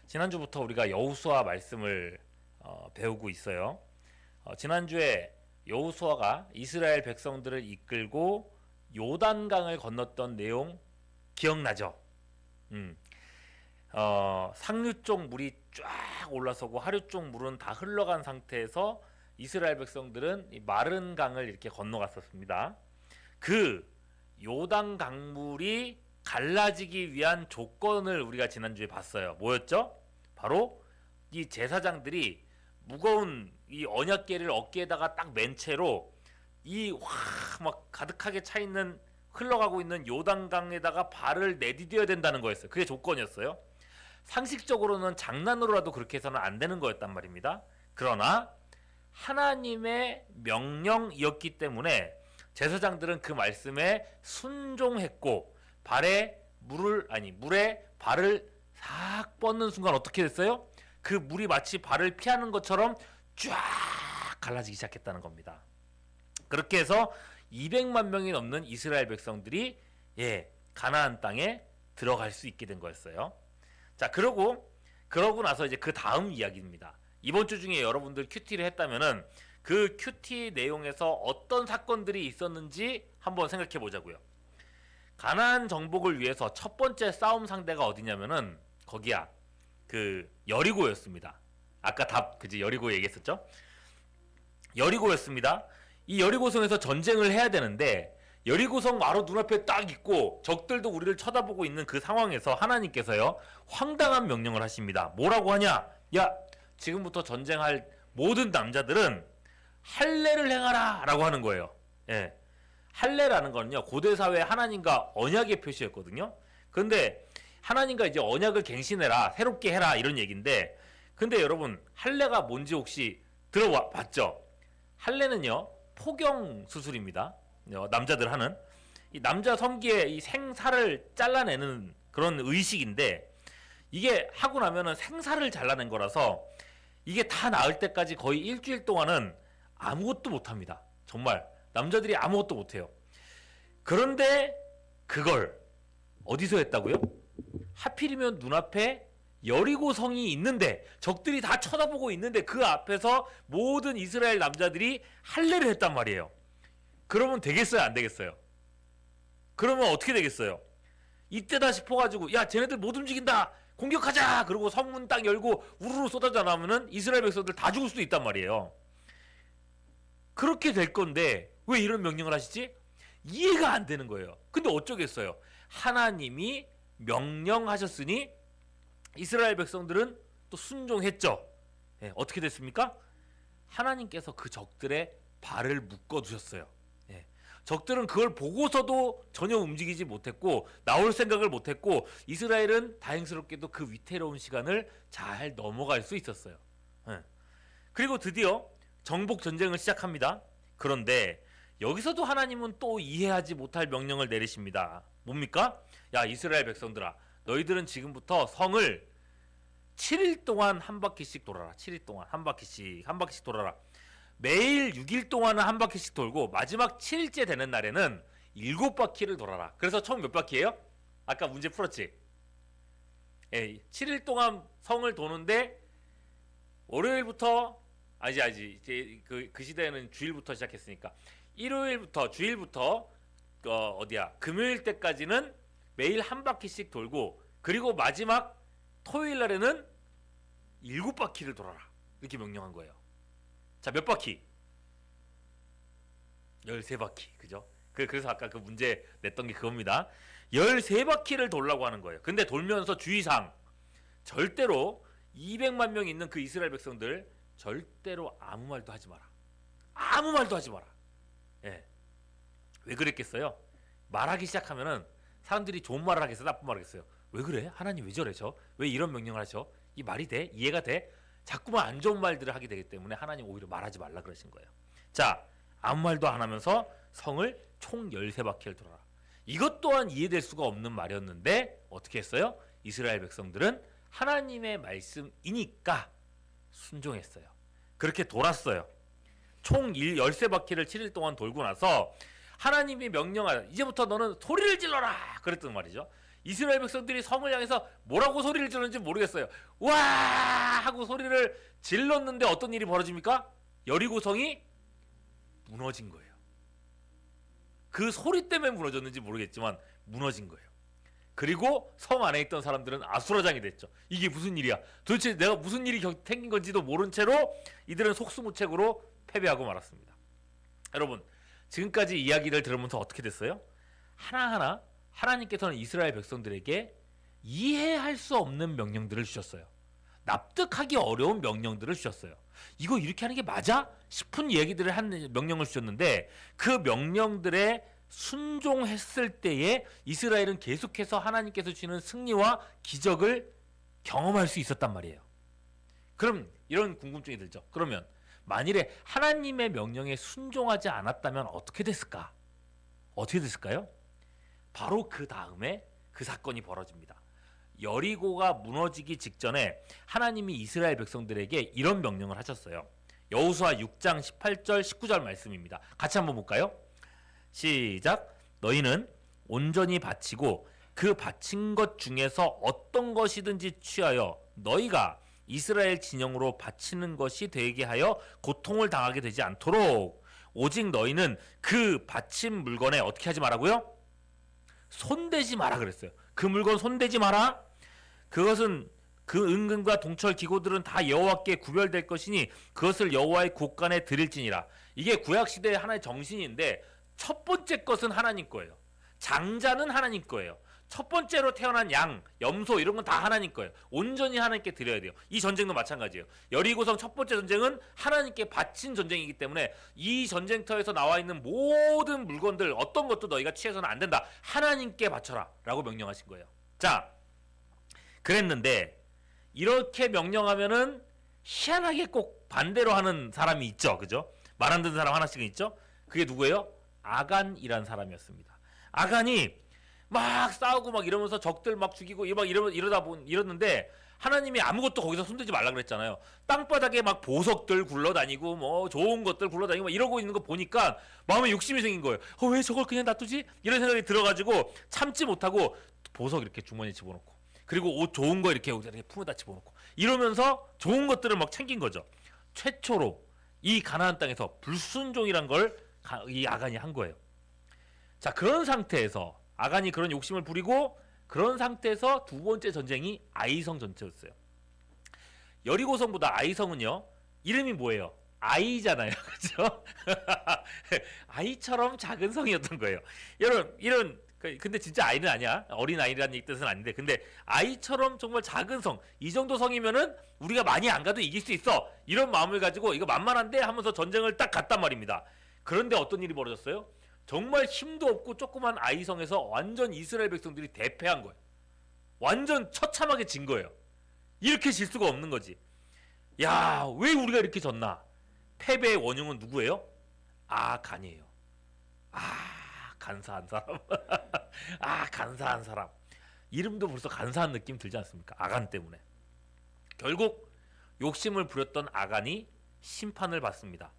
지난주부터 우리가 여호수아 말씀을 배우고 있어요. 지난주에 여호수아가 이스라엘 백성들을 이끌고 요단강을 건넜던 내용 기억나죠? 상류 쪽 물이 쫙 올라서고 하류 쪽 물은 다 흘러간 상태에서 이스라엘 백성들은 이 마른 강을 이렇게 건너갔었습니다. 그 요단 강물이 갈라지기 위한 조건을 우리가 지난주에 봤어요. 뭐였죠? 바로 이 제사장들이 무거운 이 언약궤를 어깨에다가 딱 맨 채로 이 막 가득하게 차 있는 흘러가고 있는 요단강에다가 발을 내디뎌야 된다는 거였어요. 그게 조건이었어요. 상식적으로는 장난으로라도 그렇게 해서는 안 되는 거였단 말입니다. 그러나 하나님의 명령이었기 때문에 제사장들은 그 말씀에 순종했고 물에 발을 싹 뻗는 순간 어떻게 됐어요? 그 물이 마치 발을 피하는 것처럼 쫙 갈라지기 시작했다는 겁니다. 그렇게 해서 200만 명이 넘는 이스라엘 백성들이 가나안 땅에 들어갈 수 있게 된 거였어요. 자, 그러고 나서 이제 그 다음 이야기입니다. 이번 주 중에 여러분들 큐티를 했다면은 그 큐티 내용에서 어떤 사건들이 있었는지 한번 생각해 보자고요. 가나안 정복을 위해서 첫 번째 싸움 상대가 어디냐면은 거기야. 그 여리고였습니다. 아까 여리고 얘기했었죠? 여리고였습니다. 이 여리고성에서 전쟁을 해야 되는데 여리고성 바로 눈앞에 딱 있고 적들도 우리를 쳐다보고 있는 그 상황에서 하나님께서요 황당한 명령을 하십니다. 뭐라고 하냐? 야, 지금부터 전쟁할 모든 남자들은 할례를 행하라 라고 하는 거예요. 할례라는 거는요 고대 사회 하나님과 언약의 표시였거든요. 그런데 하나님과 이제 언약을 갱신해라, 새롭게 해라 이런 얘기인데, 근데 여러분 할례가 뭔지 혹시 들어봤죠? 할례는요 포경 수술입니다. 남자들 하는 이 남자 성기의 이 생살을 잘라내는 그런 의식인데, 이게 하고 나면은 생살을 잘라낸 거라서 이게 다 나을 때까지 거의 일주일 동안은 아무것도 못합니다. 정말 남자들이 아무것도 못해요. 그런데 그걸 어디서 했다고요? 하필이면 눈앞에 여리고성이 있는데, 적들이 다 쳐다보고 있는데 그 앞에서 모든 이스라엘 남자들이 할례를 했단 말이에요. 그러면 되겠어요? 안 되겠어요? 그러면 어떻게 되겠어요? 이때다 싶어가지고 야, 쟤네들 못 움직인다, 공격하자! 그리고 성문 딱 열고 우르르 쏟아져 나오면은 이스라엘 백성들 다 죽을 수도 있단 말이에요. 그렇게 될 건데 왜 이런 명령을 하시지? 이해가 안 되는 거예요. 근데 어쩌겠어요? 하나님이 명령하셨으니 이스라엘 백성들은 또 순종했죠. 어떻게 됐습니까? 하나님께서 그 적들의 발을 묶어두셨어요. 적들은 그걸 보고서도 전혀 움직이지 못했고 나올 생각을 못했고, 이스라엘은 다행스럽게도 그 위태로운 시간을 잘 넘어갈 수 있었어요. 그리고 드디어 정복 전쟁을 시작합니다. 그런데 여기서도 하나님은 또 이해하지 못할 명령을 내리십니다. 뭡니까? 야, 이스라엘 백성들아, 너희들은 지금부터 성을 7일 동안 한 바퀴씩 돌아라. 7일 동안 한 바퀴씩 돌아라. 매일 6일 동안은 한 바퀴씩 돌고 마지막 7일째 되는 날에는 7바퀴를 돌아라. 그래서 총 몇 바퀴예요? 아까 문제 풀었지? 7일 동안 성을 도는데 월요일부터 이제 그 시대에는 주일부터 시작했으니까 주일부터 금요일 때까지는 매일 한 바퀴씩 돌고, 그리고 마지막 토요일 날에는 7바퀴를 돌아라. 이렇게 명령한 거예요. 자, 몇 바퀴? 13바퀴. 그죠? 그래서 아까 그 문제 냈던 게 그겁니다. 13바퀴를 돌라고 하는 거예요. 근데 돌면서 주의사항, 절대로 200만 명 있는 그 이스라엘 백성들 절대로 아무 말도 하지 마라. 아무 말도 하지 마라. 왜 그랬겠어요? 말하기 시작하면은 사람들이 좋은 말을 하겠어요? 나쁜 말을 하겠어요? 왜 그래? 하나님 왜 저래죠? 왜 이런 명령을 하셔? 이 말이 돼? 이해가 돼? 자꾸만 안 좋은 말들을 하게 되기 때문에 하나님 오히려 말하지 말라 그러신 거예요. 자, 아무 말도 안 하면서 성을 총 13바퀴를 돌아라. 이것 또한 이해될 수가 없는 말이었는데 어떻게 했어요? 이스라엘 백성들은 하나님의 말씀이니까 순종했어요. 그렇게 돌았어요. 총 13바퀴를 7일 동안 돌고 나서 하나님이 명령하여 이제부터 너는 소리를 질러라 그랬단 말이죠. 이스라엘 백성들이 성을 향해서 뭐라고 소리를 지르는지 모르겠어요. 와 하고 소리를 질렀는데 어떤 일이 벌어집니까? 여리고성이 무너진 거예요. 그 소리 때문에 무너졌는지 모르겠지만 무너진 거예요. 그리고 성 안에 있던 사람들은 아수라장이 됐죠. 이게 무슨 일이야? 도대체 내가 무슨 일이 생긴 건지도 모른 채로 이들은 속수무책으로 패배하고 말았습니다. 여러분, 지금까지 이야기를 들으면서 어떻게 됐어요? 하나하나 하나님께서는 이스라엘 백성들에게 이해할 수 없는 명령들을 주셨어요. 납득하기 어려운 명령들을 주셨어요. 이거 이렇게 하는 게 맞아? 싶은 얘기들을 한 명령을 주셨는데 그 명령들에 순종했을 때에 이스라엘은 계속해서 하나님께서 주시는 승리와 기적을 경험할 수 있었단 말이에요. 그럼 이런 궁금증이 들죠. 그러면 만일에 하나님의 명령에 순종하지 않았다면 어떻게 됐을까? 어떻게 됐을까요? 바로 그 다음에 그 사건이 벌어집니다. 여리고가 무너지기 직전에 하나님이 이스라엘 백성들에게 이런 명령을 하셨어요. 여호수아 6장 18절 19절 말씀입니다. 같이 한번 볼까요? 시작. 너희는 온전히 바치고 그 바친 것 중에서 어떤 것이든지 취하여 너희가 이스라엘 진영으로 바치는 것이 되게 하여 고통을 당하게 되지 않도록 오직 너희는 그 바친 물건에 어떻게 하지 말라고요? 손대지 마라 그랬어요. 그 물건 손대지 마라. 그것은 그 은금과 동철 기고들은 다 여호와께 구별될 것이니 그것을 여호와의 곳간에 드릴지니라. 이게 구약 시대의 하나의 정신인데 첫 번째 것은 하나님 거예요. 장자는 하나님 거예요. 첫 번째로 태어난 양, 염소 이런 건 다 하나님 거예요. 온전히 하나님께 드려야 돼요. 이 전쟁도 마찬가지예요. 여리고성 첫 번째 전쟁은 하나님께 바친 전쟁이기 때문에 이 전쟁터에서 나와 있는 모든 물건들 어떤 것도 너희가 취해서는 안 된다. 하나님께 바쳐라 라고 명령하신 거예요. 자, 그랬는데 이렇게 명령하면은 희한하게 꼭 반대로 하는 사람이 있죠. 그죠? 말 안 듣는 사람 하나씩은 있죠? 그게 누구예요? 아간이란 사람이었습니다. 아간이 막 싸우고 막 이러면서 적들 막 죽이고 막 이러는데 하나님이 아무것도 거기서 손대지 말라 그랬잖아요. 땅바닥에 막 보석들 굴러다니고 뭐 좋은 것들 굴러다니고 막 이러고 있는 거 보니까 마음에 욕심이 생긴 거예요. 왜 저걸 그냥 놔두지? 이런 생각이 들어가지고 참지 못하고 보석 이렇게 주머니에 집어넣고 그리고 옷 좋은 거 이렇게 품에다 집어넣고 이러면서 좋은 것들을 막 챙긴 거죠. 최초로 이 가나안 땅에서 불순종이란 걸 이 아간이 한 거예요. 자, 그런 상태에서 아간이 그런 욕심을 부리고 그런 상태에서 두 번째 전쟁이 아이성 전투였어요. 여리고성보다 아이성은요 이름이 뭐예요? 아이잖아요. 그죠? 아이처럼 작은 성이었던 거예요. 여러분 이런 근데 진짜 아이는 아니야. 어린 아이라는 뜻은 아닌데 근데 아이처럼 정말 작은 성 이 정도 성이면은 우리가 많이 안 가도 이길 수 있어 이런 마음을 가지고 이거 만만한데 하면서 전쟁을 딱 갔단 말입니다. 그런데 어떤 일이 벌어졌어요? 정말 힘도 없고 조그만 아이성에서 완전 이스라엘 백성들이 대패한 거예요. 완전 처참하게 진 거예요. 이렇게 질 수가 없는 거지. 야, 왜 우리가 이렇게 졌나? 패배의 원흉은 누구예요? 아간이에요. 간사한 사람. 간사한 사람. 이름도 벌써 간사한 느낌 들지 않습니까? 아간 때문에. 결국 욕심을 부렸던 아간이 심판을 받습니다.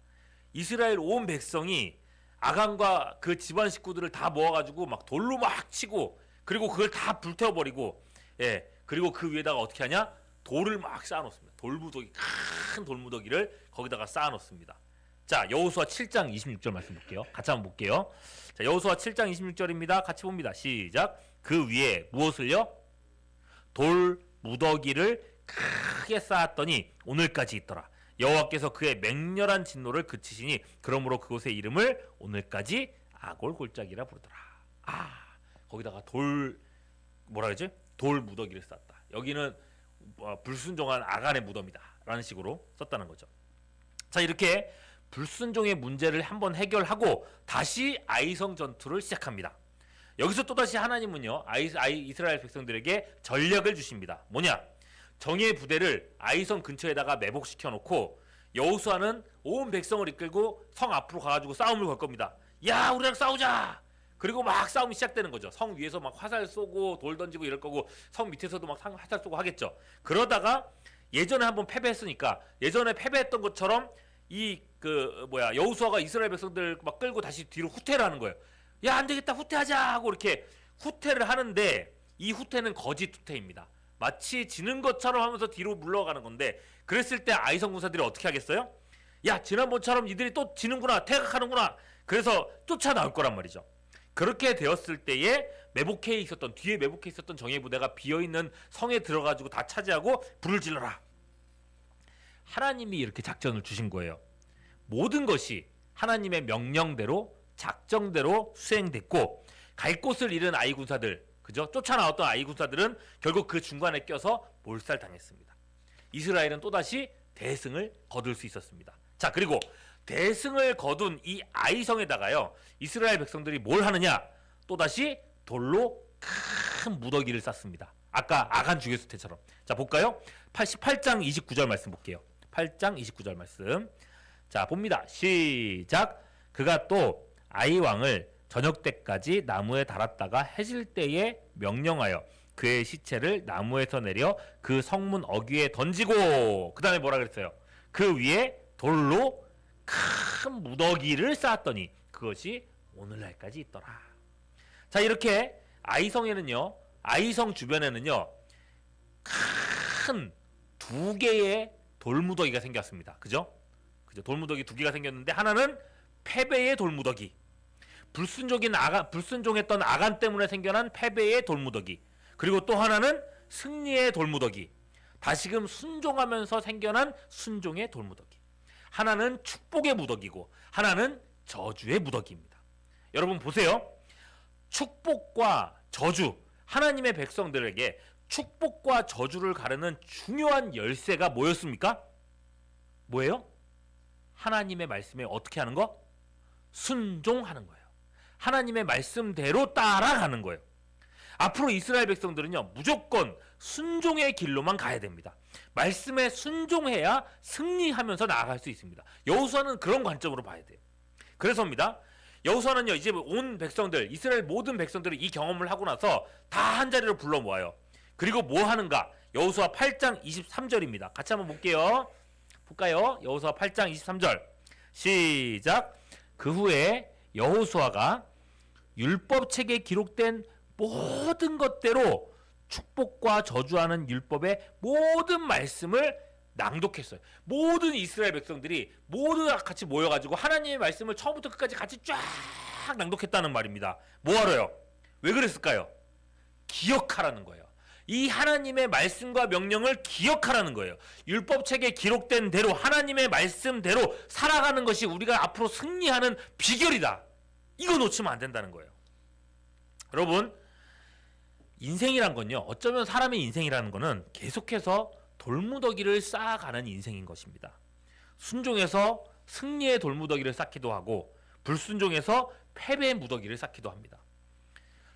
이스라엘 온 백성이 아간과 그 집안 식구들을 다 모아가지고 막 돌로 막 치고 그리고 그걸 다 불태워버리고 그리고 그 위에다가 어떻게 하냐? 돌을 막 쌓아놓습니다. 돌무더기 큰 돌무더기를 거기다가 쌓아놓습니다. 자, 여호수아 7장 26절 말씀 볼게요. 같이 한번 볼게요. 자, 여호수아 7장 26절입니다. 같이 봅니다. 시작. 그 위에 무엇을요? 돌무더기를 크게 쌓았더니 오늘까지 있더라. 여호와께서 그의 맹렬한 진노를 그치시니 그러므로 그곳의 이름을 오늘까지 아골 골짜기라 부르더라. 거기다가 뭐라 그러지? 돌 무더기를 쌓았다. 여기는 불순종한 아간의 무덤이다 라는 식으로 썼다는 거죠. 자, 이렇게 불순종의 문제를 한번 해결하고 다시 아이성 전투를 시작합니다. 여기서 또다시 하나님은요 이스라엘 백성들에게 전략을 주십니다. 뭐냐? 정예 부대를 아이성 근처에다가 매복시켜 놓고 여호수아는 온 백성을 이끌고 성 앞으로 가가지고 싸움을 걸 겁니다. 야, 우리랑 싸우자. 그리고 막 싸움이 시작되는 거죠. 성 위에서 막 화살 쏘고 돌 던지고 이럴 거고 성 밑에서도 막 화살 쏘고 하겠죠. 그러다가 예전에 한번 패배했으니까 예전에 패배했던 것처럼 여호수아가 이스라엘 백성들 막 끌고 다시 뒤로 후퇴를 하는 거예요. 야, 안 되겠다, 후퇴하자 하고 이렇게 후퇴를 하는데 이 후퇴는 거짓 후퇴입니다. 마치 지는 것처럼 하면서 뒤로 물러가는 건데, 그랬을 때 아이성 군사들이 어떻게 하겠어요? 야, 지난번처럼 이들이 또 지는구나, 퇴각하는구나. 그래서 쫓아 나올 거란 말이죠. 그렇게 되었을 때에 뒤에 매복해 있었던 정예 부대가 비어있는 성에 들어가지고 다 차지하고 불을 질러라. 하나님이 이렇게 작전을 주신 거예요. 모든 것이 하나님의 명령대로 작정대로 수행됐고, 갈 곳을 잃은 아이 군사들, 그죠? 쫓아나왔던 아이 군사들은 결국 그 중간에 껴서 몰살당했습니다. 이스라엘은 또다시 대승을 거둘 수 있었습니다. 자, 그리고 대승을 거둔 이 아이성에다가요, 이스라엘 백성들이 뭘 하느냐? 또다시 돌로 큰 무더기를 쌓습니다. 아까 아간 죽였을 때처럼. 자, 볼까요? 88장 29절 말씀 볼게요. 8장 29절 말씀. 자, 봅니다. 시작. 그가 또 아이 왕을 저녁 때까지 나무에 달았다가 해질 때에 명령하여 그의 시체를 나무에서 내려 그 성문 어귀에 던지고, 그 다음에 뭐라 그랬어요? 그 위에 돌로 큰 무더기를 쌓았더니 그것이 오늘날까지 있더라. 자, 이렇게 아이성에는요, 아이성 주변에는요, 큰 두 개의 돌무더기가 생겼습니다. 그죠? 돌무더기 두 개가 생겼는데, 하나는 패배의 돌무더기, 불순종했던 아간 때문에 생겨난 패배의 돌무더기, 그리고 또 하나는 승리의 돌무더기, 다시금 순종하면서 생겨난 순종의 돌무더기. 하나는 축복의 무더기고 하나는 저주의 무더기입니다. 여러분 보세요. 축복과 저주, 하나님의 백성들에게 축복과 저주를 가르는 중요한 열쇠가 뭐였습니까? 뭐예요? 하나님의 말씀에 어떻게 하는 거? 순종하는 거예요. 하나님의 말씀대로 따라가는 거예요. 앞으로 이스라엘 백성들은요, 무조건 순종의 길로만 가야 됩니다. 말씀에 순종해야 승리하면서 나아갈 수 있습니다. 여호수아는 그런 관점으로 봐야 돼요. 그래서입니다. 여호수아는요, 이제 온 백성들, 이스라엘 모든 백성들이 이 경험을 하고 나서 다 한자리로 불러 모아요. 그리고 뭐 하는가? 여호수아 8장 23절입니다. 같이 한번 볼게요. 여호수아 8장 23절. 시작. 그 후에 여호수아가 율법책에 기록된 모든 것대로 축복과 저주하는 율법의 모든 말씀을 낭독했어요. 모든 이스라엘 백성들이 모두 같이 모여가지고 하나님의 말씀을 처음부터 끝까지 같이 쫙 낭독했다는 말입니다. 뭐하러요? 왜 그랬을까요? 기억하라는 거예요. 이 하나님의 말씀과 명령을 기억하라는 거예요. 율법책에 기록된 대로 하나님의 말씀대로 살아가는 것이 우리가 앞으로 승리하는 비결이다. 이거 놓치면 안 된다는 거예요. 여러분, 인생이란 건요, 어쩌면 사람의 인생이라는 거는 계속해서 돌무더기를 쌓아가는 인생인 것입니다. 순종해서 승리의 돌무더기를 쌓기도 하고, 불순종해서 패배의 무더기를 쌓기도 합니다.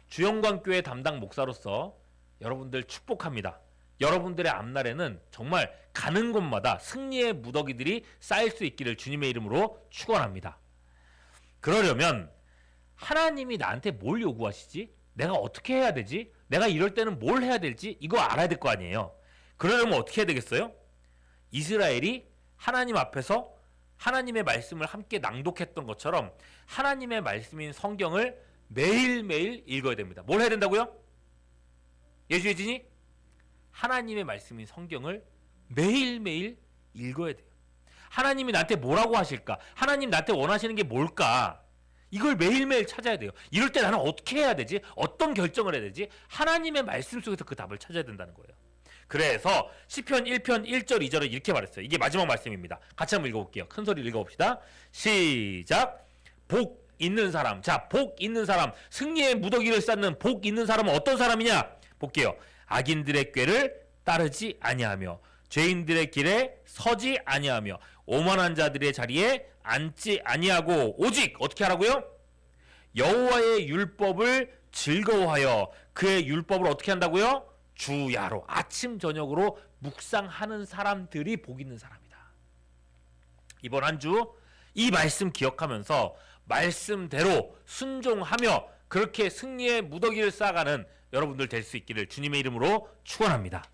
주영광교회 담당 목사로서 여러분들 축복합니다. 여러분들의 앞날에는 정말 가는 곳마다 승리의 무더기들이 쌓일 수 있기를 주님의 이름으로 축원합니다. 그러려면 하나님이 나한테 뭘 요구하시지? 내가 어떻게 해야 되지? 내가 이럴 때는 뭘 해야 될지 이거 알아야 될 거 아니에요. 그러려면 어떻게 해야 되겠어요? 이스라엘이 하나님 앞에서 하나님의 말씀을 함께 낭독했던 것처럼 하나님의 말씀인 성경을 매일매일 읽어야 됩니다. 뭘 해야 된다고요? 예주예진이? 하나님의 말씀인 성경을 매일매일 읽어야 돼요. 하나님이 나한테 뭐라고 하실까? 하나님 나한테 원하시는 게 뭘까? 이걸 매일매일 찾아야 돼요. 이럴 때 나는 어떻게 해야 되지? 어떤 결정을 해야 되지? 하나님의 말씀 속에서 그 답을 찾아야 된다는 거예요. 그래서 시편 1편 1절 2절을 이렇게 말했어요. 이게 마지막 말씀입니다. 같이 한번 읽어볼게요. 큰 소리로 읽어봅시다. 시작. 복 있는 사람. 자, 복 있는 사람. 승리의 무더기를 쌓는 복 있는 사람은 어떤 사람이냐? 볼게요. 악인들의 꾀를 따르지 아니하며 죄인들의 길에 서지 아니하며 오만한 자들의 자리에 앉지 아니하고 오직 어떻게 하라고요? 여호와의 율법을 즐거워하여 그의 율법을 어떻게 한다고요? 주야로 아침 저녁으로 묵상하는 사람들이 복 있는 사람이다. 이번 한 주 이 말씀 기억하면서 말씀대로 순종하며 그렇게 승리의 무더기를 쌓아가는 여러분들 될 수 있기를 주님의 이름으로 축원합니다.